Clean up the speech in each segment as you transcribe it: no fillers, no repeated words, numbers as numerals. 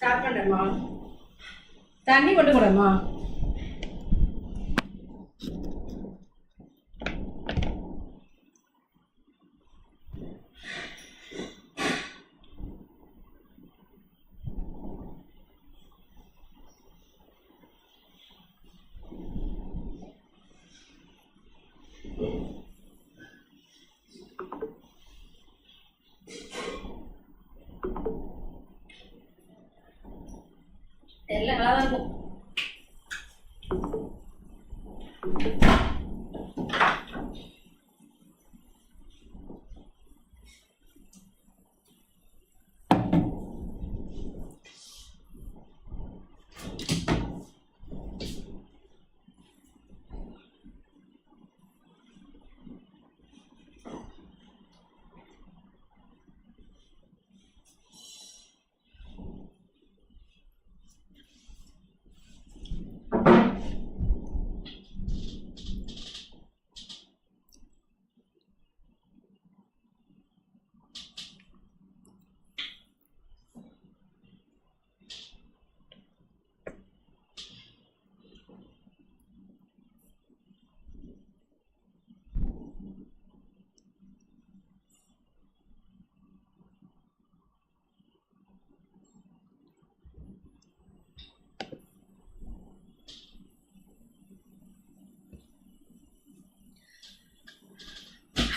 Start பண்ணுறேம்மா. தண்ணி கொண்டு கூடம்மா. எல்லாம் நல்லா தான் இருக்கும்.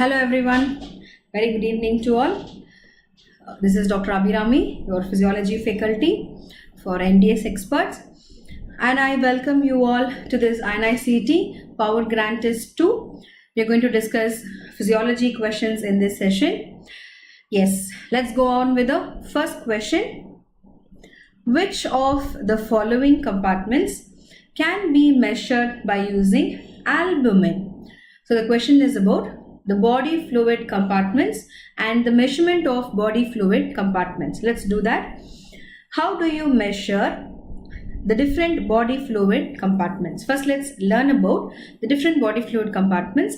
Hello everyone, very good evening to all. This is Dr. Abirami, your physiology faculty for MDS experts, and I welcome you all to this INICET Power Grant Test 2. We are going to discuss physiology questions in this session. Yes, let's go on with the first question. Which of the following compartments can be measured by using albumin? So the question is about the body fluid compartments and the measurement of body fluid compartments. Let's do that. How do you measure the different body fluid compartments? First, let's learn about the different body fluid compartments.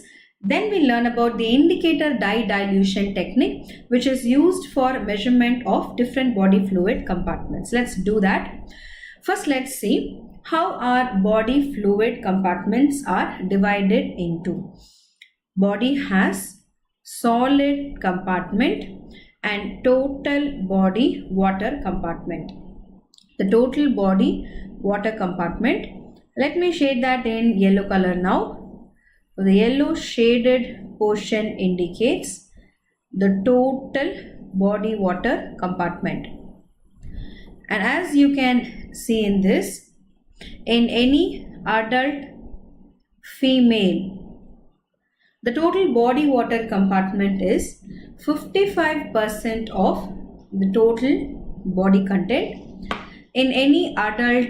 Then we learn about the indicator dye dilution technique, which is used for measurement of different body fluid compartments. Let's do that. First, let's see how our body fluid compartments are divided into. Body has solid compartment and total body water compartment. The total body water compartment, let me shade that in yellow color now. So the yellow shaded portion indicates the total body water compartment. And as you can see in this, in any adult female, the total body water compartment is 55% of the total body content. In any adult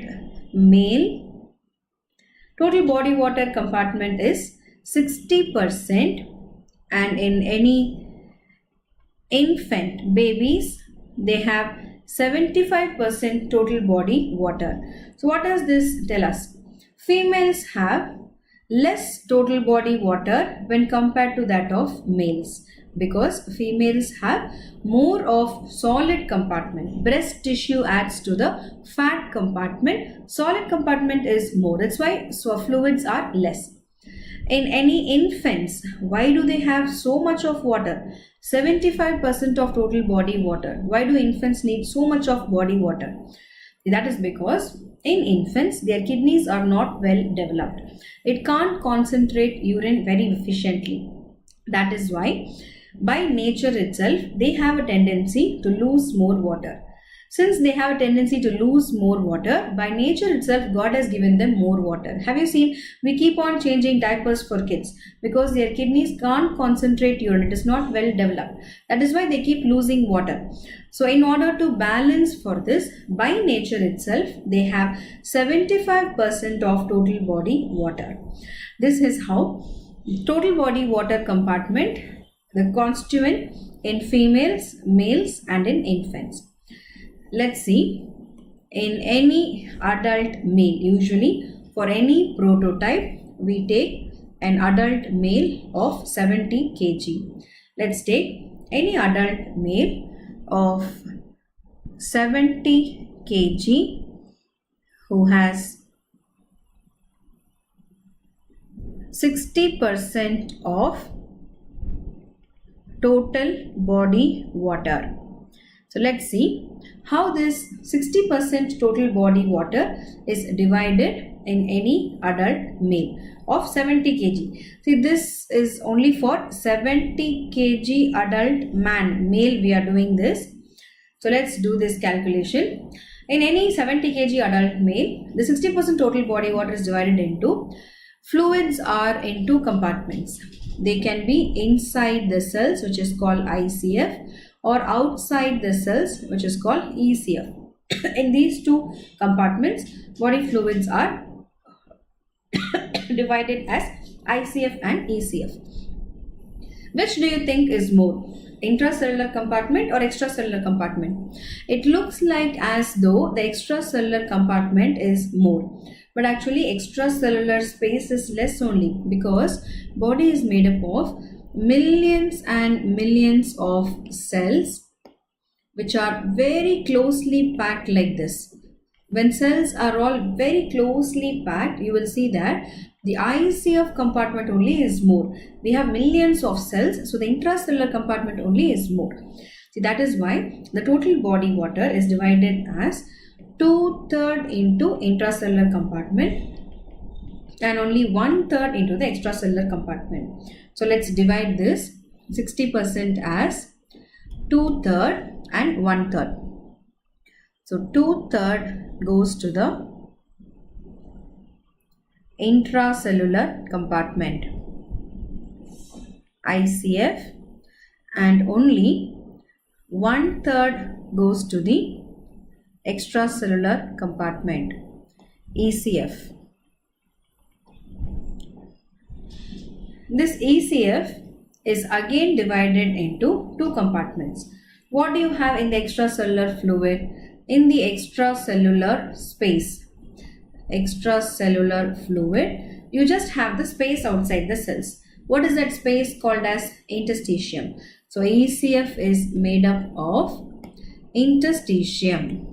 male, total body water compartment is 60%, and in any infant babies, they have 75% total body water. So what does this tell us? Females have less total body water when compared to that of males, because females have more of solid compartment. Breast tissue adds to the fat compartment. Solid compartment is more. That's why fluids are less. In any infants, why do they have so much of water? 75% of total body water. Why do infants need so much of body water? That is because in infants, their kidneys are not well developed. It can't concentrate urine very efficiently. That is why by nature itself, they have a tendency to lose more water. Since they have a tendency to lose more water, by nature itself, God has given them more water. Have you seen? We keep on changing diapers for kids because their kidneys can't concentrate urine. It is not well developed. That is why they keep losing water. So in order to balance for this, by nature itself, they have 75% of total body water. This is how total body water compartment, the constituent in females, males and in infants. Let's see, in any adult male, usually for any prototype, we take an adult male of 70 kg. Let's take any adult male of 70 kg who has 60% of total body water. So let's see how this 60% total body water is divided in any adult male of 70 kg. See, this is only for 70 kg adult male we are doing this. So let's do this calculation. In any 70 kg adult male, the 60% total body water is divided into, fluids are in two compartments. They can be inside the cells, which is called ICF, or outside the cells, which is called ECF. In these two compartments, body fluids are divided as ICF and ECF. Which do you think is more, intracellular compartment or extracellular compartment? It looks like as though the extracellular compartment is more, but actually extracellular space is less only, because body is made up of millions and millions of cells which are very closely packed like this. When cells are all very closely packed, you will see that the ICF compartment only is more. We have millions of cells, so the intracellular compartment only is more. See, that is why the total body water is divided as 2/3 into intracellular compartment and only 1/3 into the extracellular compartment. So let's divide this 60% as 2/3 and 1/3. So 2/3 goes to the intracellular compartment, ICF, and only 1/3 goes to the extracellular compartment, ECF. This ECF is again divided into two compartments. What do you have in the extracellular fluid? In the extracellular space, extracellular fluid, you just have the space outside the cells. What is that space called as? Interstitium. So ECF is made up of interstitium.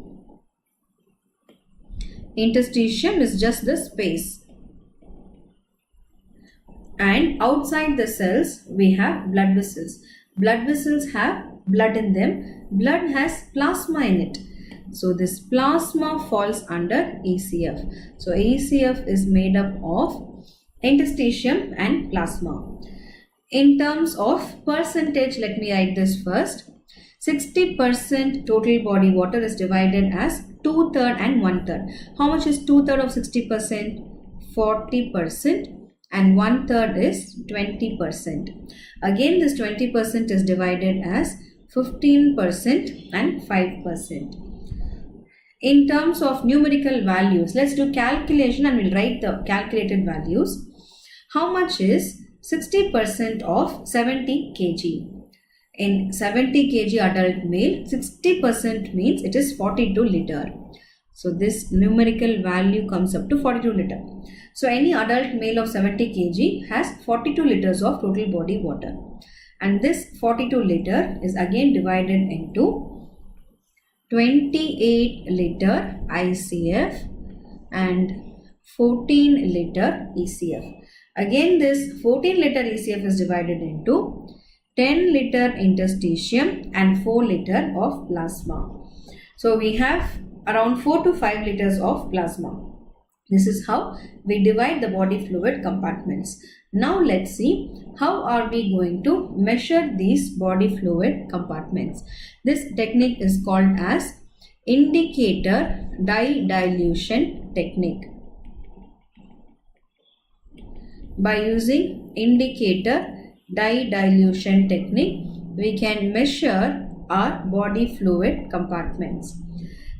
Interstitium is just the space. And outside the cells, we have blood vessels. Blood vessels have blood in them. Blood has plasma in it. So this plasma falls under ECF. So ECF is made up of interstitium and plasma. In terms of percentage, let me write this first. 60% total body water is divided as 2/3 and 1/3. How much is 2/3 of 60%? 40%. And 1/3 is 20%. Again, this 20% is divided as 15% and 5%. In terms of numerical values, let's do calculation and we'll write the calculated values. How much is 60% of 70 kg? In 70 kg adult male, 60% means it is 42 liter. So this numerical value comes up to 42 liter. So any adult male of 70 kg has 42 liters of total body water. And this 42 liter is again divided into 28 liter ICF and 14 liter ECF. Again, this 14 liter ECF is divided into 10 liter interstitium and 4 liter of plasma. So we have around 4 to 5 liters of plasma. This is how we divide the body fluid compartments. Now let's see how are we going to measure these body fluid compartments. This technique is called as indicator dye dilution technique. By using indicator dye dilution technique, we can measure our body fluid compartments.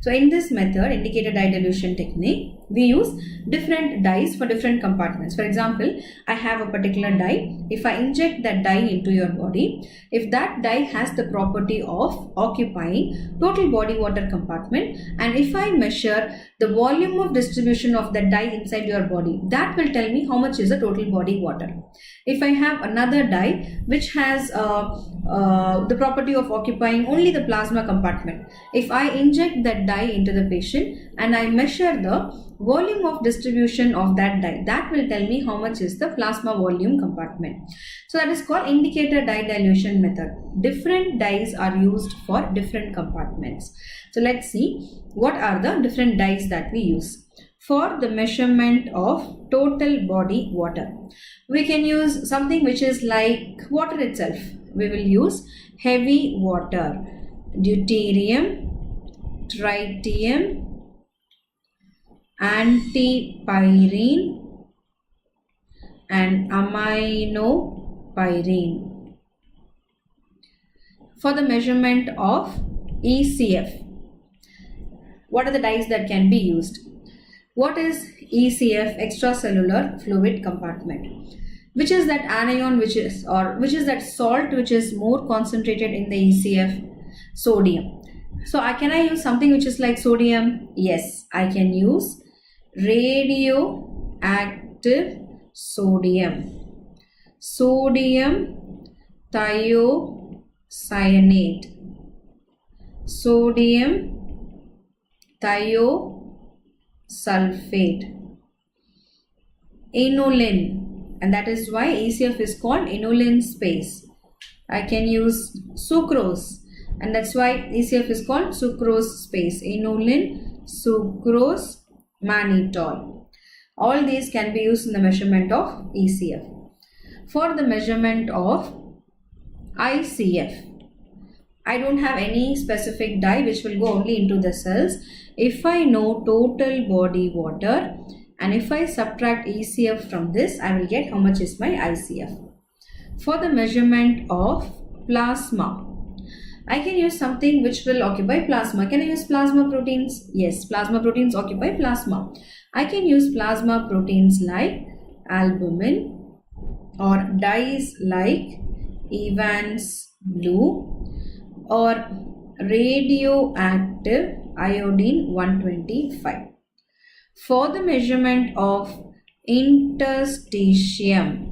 So in this method, indicator dye dilution technique, we use different dyes for different compartments. For example, I have a particular dye. If I inject that dye into your body, if that dye has the property of occupying total body water compartment, and if I measure the volume of distribution of that dye inside your body, that will tell me how much is the total body water. If I have another dye which has the property of occupying only the plasma compartment, if I inject that dye into the patient and I measure the volume of distribution of that dye, that will tell me how much is the plasma volume compartment. So that is called indicator dye dilution method. Different dyes are used for different compartments. So let's see what are the different dyes that we use. For the measurement of total body water, we can use something which is like water itself. We will use heavy water, deuterium, tritium, antipyrine and aminopyrine. For the measurement of ECF, what are the dyes that can be used? What is ECF, extracellular fluid compartment? Which is that anion which is that salt which is more concentrated in the ECF? Sodium. So can I use something which is like sodium? Yes, I can use radioactive sodium. Sodium thiocyanate. Sodium thiosulfate. Inulin, and that is why ECF is called inulin space. I can use sucrose, and that's why ECF is called sucrose space. Inulin, sucrose, mannitol. All these can be used in the measurement of ECF. For the measurement of ICF, I don't have any specific dye which will go only into the cells. If I know total body water and if I subtract ECF from this, I will get how much is my ICF. For the measurement of plasma, I can use something which will occupy plasma. Can I use plasma proteins? Yes, plasma proteins occupy plasma. I can use plasma proteins like albumin or dyes like Evans blue or radioactive iodine 125. For the measurement of interstitium,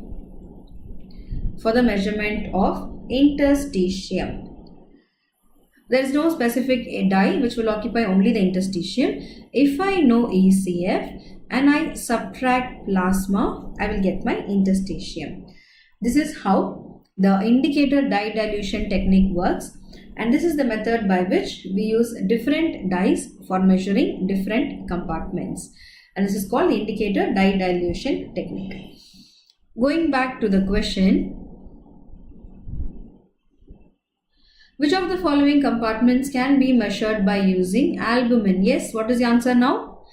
there is no specific dye which will occupy only the interstitium. If I know ECF and I subtract plasma, I will get my interstitium. This is how the indicator dye dilution technique works, and this is the method by which we use different dyes for measuring different compartments, and this is called the indicator dye dilution technique. Going back to the question, which of the following compartments can be measured by using albumin? Yes, what is the answer now?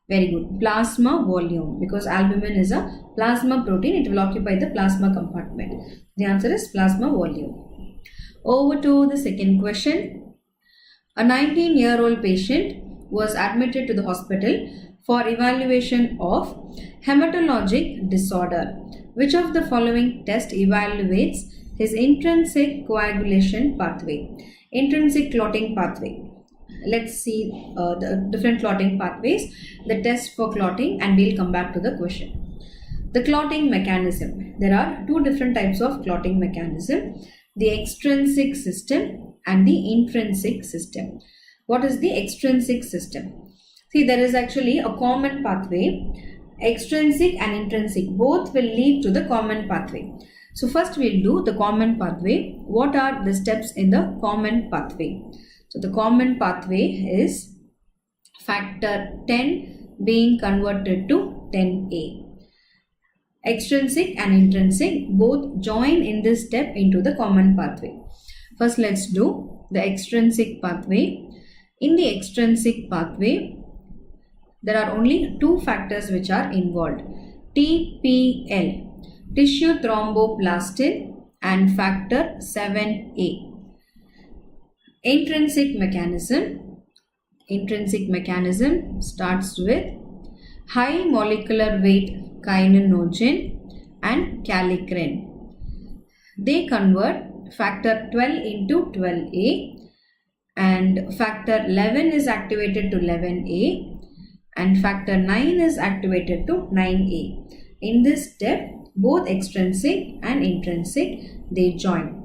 Very good. Plasma volume, because albumin is a plasma protein, it will occupy the plasma compartment. The answer is plasma volume. Over to the second question. A 19-year-old patient was admitted to the hospital for evaluation of hematologic disorder. Which of the following test evaluates his intrinsic coagulation pathway? Intrinsic clotting pathway. Let's see the different clotting pathways, the test for clotting, and we'll come back to the question. The clotting mechanism. There are two different types of clotting mechanism, the extrinsic system and the intrinsic system. What is the extrinsic system? See, there is actually a common pathway. Extrinsic and intrinsic both will lead to the common pathway. So first we'll do the common pathway. What are the steps in the common pathway? So the common pathway is factor 10 being converted to 10A. Extrinsic and intrinsic both join in this step into the common pathway. First let's do the extrinsic pathway. In the extrinsic pathway, there are only two factors which are involved. TPL, tissue thromboplastin, and factor 7A. Intrinsic mechanism starts with high molecular weight kininogen and kallikrein. They convert factor 12 into 12A, and factor 11 is activated to 11A, and factor 9 is activated to 9A. In this step, both extrinsic and intrinsic, they join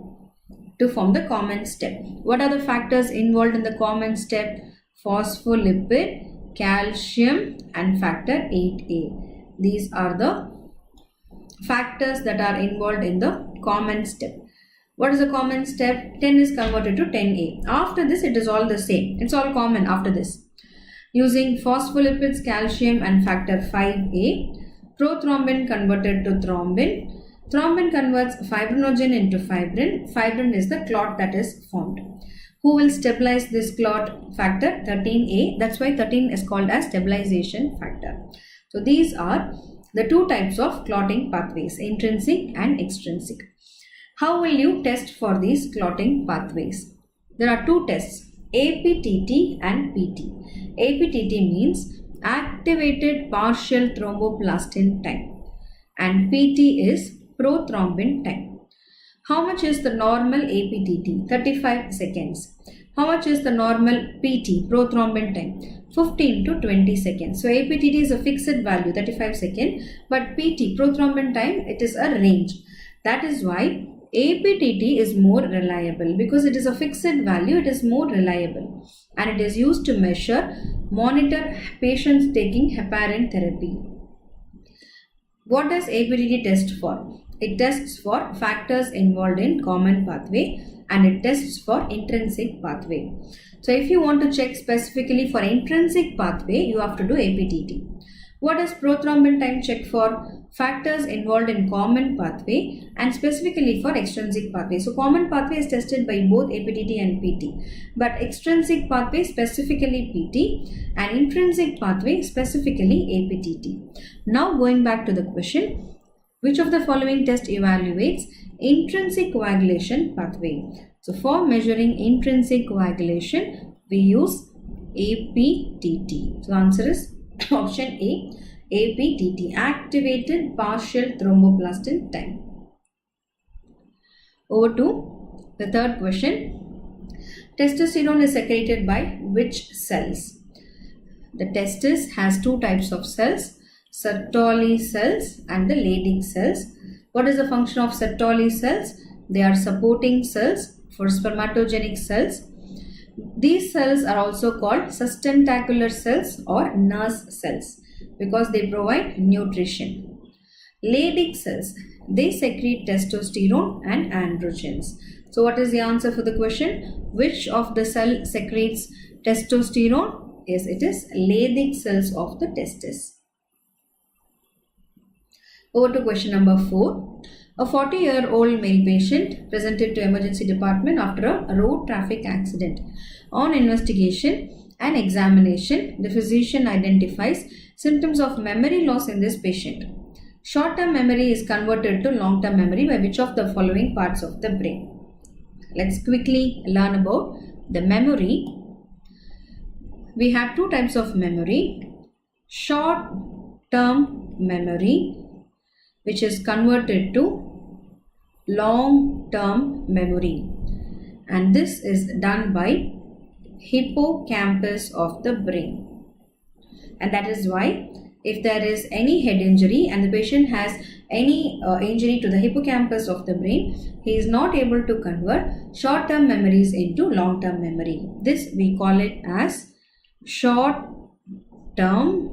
to form the common step. What are the factors involved in the common step? Phospholipid, calcium, and factor 8A. These are the factors that are involved in the common step. What is the common step? 10 is converted to 10A. After this, it is all the same. It's all common after this. Using phospholipids, calcium, and factor 5A, prothrombin converted to thrombin. Thrombin converts fibrinogen into fibrin. Fibrin is the clot that is formed. Who will stabilize this clot? Factor 13A. That's why 13 is called as stabilization factor. So these are the two types of clotting pathways, intrinsic and extrinsic. How will you test for these clotting pathways? There are two tests, APTT and PT. APTT means activated partial thromboplastin time, and PT is prothrombin time. How much is the normal APTT? 35 seconds. How much is the normal PT, prothrombin time? 15 to 20 seconds. So APTT is a fixed value, 35 seconds, but PT, prothrombin time, it is a range. That is why APTT is more reliable, because it is a fixed value, it is more reliable, and it is used to monitor patients taking heparin therapy. What does APTT test for? It tests for factors involved in common pathway, and it tests for intrinsic pathway. So if you want to check specifically for intrinsic pathway, you have to do APTT. What does prothrombin time check for? Factors involved in common pathway and specifically for extrinsic pathway. So common pathway is tested by both APTT and PT, but extrinsic pathway specifically PT and intrinsic pathway specifically APTT. Now going back to the question, which of the following test evaluates intrinsic coagulation pathway? So for measuring intrinsic coagulation, we use APTT. So answer is option A, APTT, activated partial thromboplastin time. Over to the third question. Testosterone is secreted by which cells? The testis has two types of cells, Sertoli cells and the Leydig cells. What is the function of Sertoli cells? They are supporting cells for spermatogenic cells. These cells are also called sustentacular cells or nurse cells because they provide nutrition. Leydig cells, they secrete testosterone and androgens. So what is the answer for the question? Which of the cell secretes testosterone? Yes, it is Leydig cells of the testis. Over to question number 4. A 40-year-old male patient presented to emergency department after a road traffic accident. On investigation and examination, the physician identifies symptoms of memory loss in this patient. Short-term memory is converted to long-term memory by which of the following parts of the brain? Let's quickly learn about the memory. We have two types of memory. Short-term memory, which is converted to long-term memory, and this is done by hippocampus of the brain. And that is why if there is any head injury and the patient has any injury to the hippocampus of the brain, he is not able to convert short-term memories into long-term memory. This we call it as short-term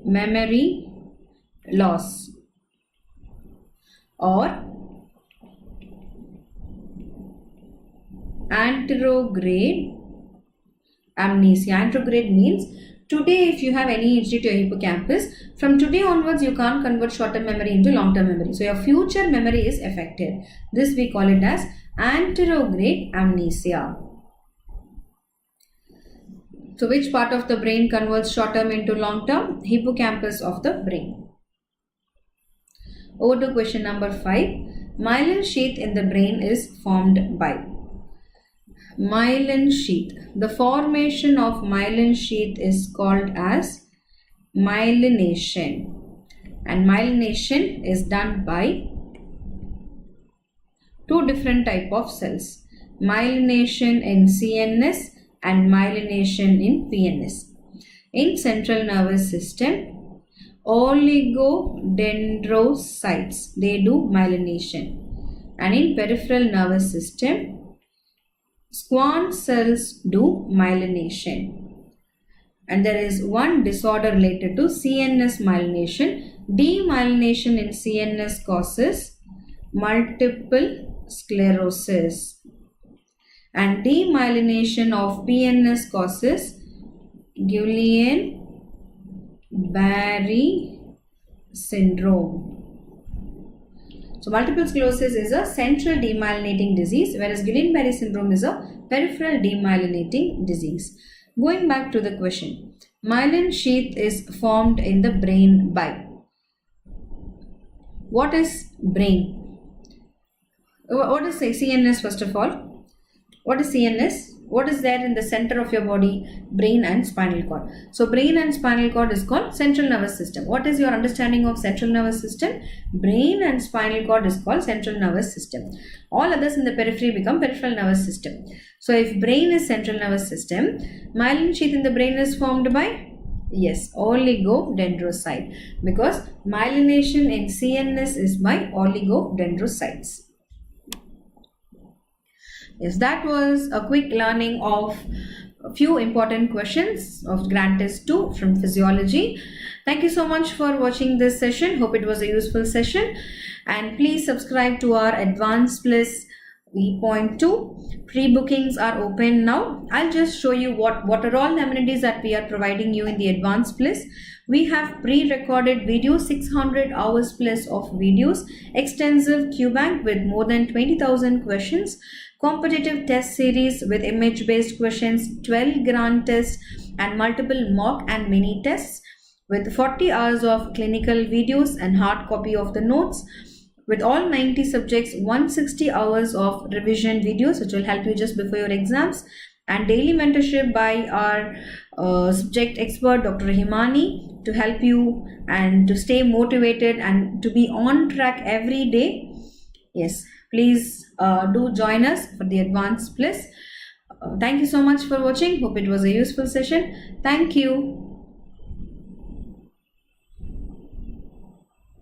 memory loss or anterograde amnesia. Anterograde means today if you have any injury to your hippocampus, from today onwards you can't convert short-term memory into long-term memory. So your future memory is affected. This we call it as anterograde amnesia. So which part of the brain converts short term into long term? Hippocampus of the brain. Over to question number 5. Myelin sheath in the brain is formed by. Myelin sheath. The formation of myelin sheath is called as myelination. And myelination is done by two different type of cells. Myelination in CNS and myelination in PNS. In central nervous system, oligodendrocytes, they do myelination. And in peripheral nervous system, Schwann cells do myelination. And there is one disorder related to CNS myelination. Demyelination in CNS causes multiple sclerosis. And demyelination of PNS causes Guillain-Barré syndrome. So multiple sclerosis is a central demyelinating disease, whereas Guillain-Barré syndrome is a peripheral demyelinating disease. Going back to the question, myelin sheath is formed in the brain by. What is brain? What is CNS first of all? What is CNS? What is there in the center of your body? Brain and spinal cord. So brain and spinal cord is called central nervous system. What is your understanding of central nervous system? Brain and spinal cord is called central nervous system. All others in the periphery become peripheral nervous system. So if brain is central nervous system, myelin sheath in the brain is formed by? Yes, oligodendrocyte. Because myelination in CNS is by oligodendrocytes. Yes, that was a quick learning of a few important questions of Grand Test 2 from Physiology. Thank you so much for watching this session. Hope it was a useful session. And please subscribe to our Advanced Plus V.2. Pre-bookings are open now. I'll just show you what are all the amenities that we are providing you in the Advanced Plus. We have pre-recorded videos, 600 hours plus of videos, extensive Q-Bank with more than 20,000 questions, competitive test series with image-based questions, 12 grand tests and multiple mock and mini tests with 40 hours of clinical videos and hard copy of the notes, with all 90 subjects, 160 hours of revision videos which will help you just before your exams, and daily mentorship by our subject expert Dr. Himani to help you and to stay motivated and to be on track every day. Yes, please do join us for the Advanced Plus. Thank you so much for watching. Hope it was a useful session. Thank you.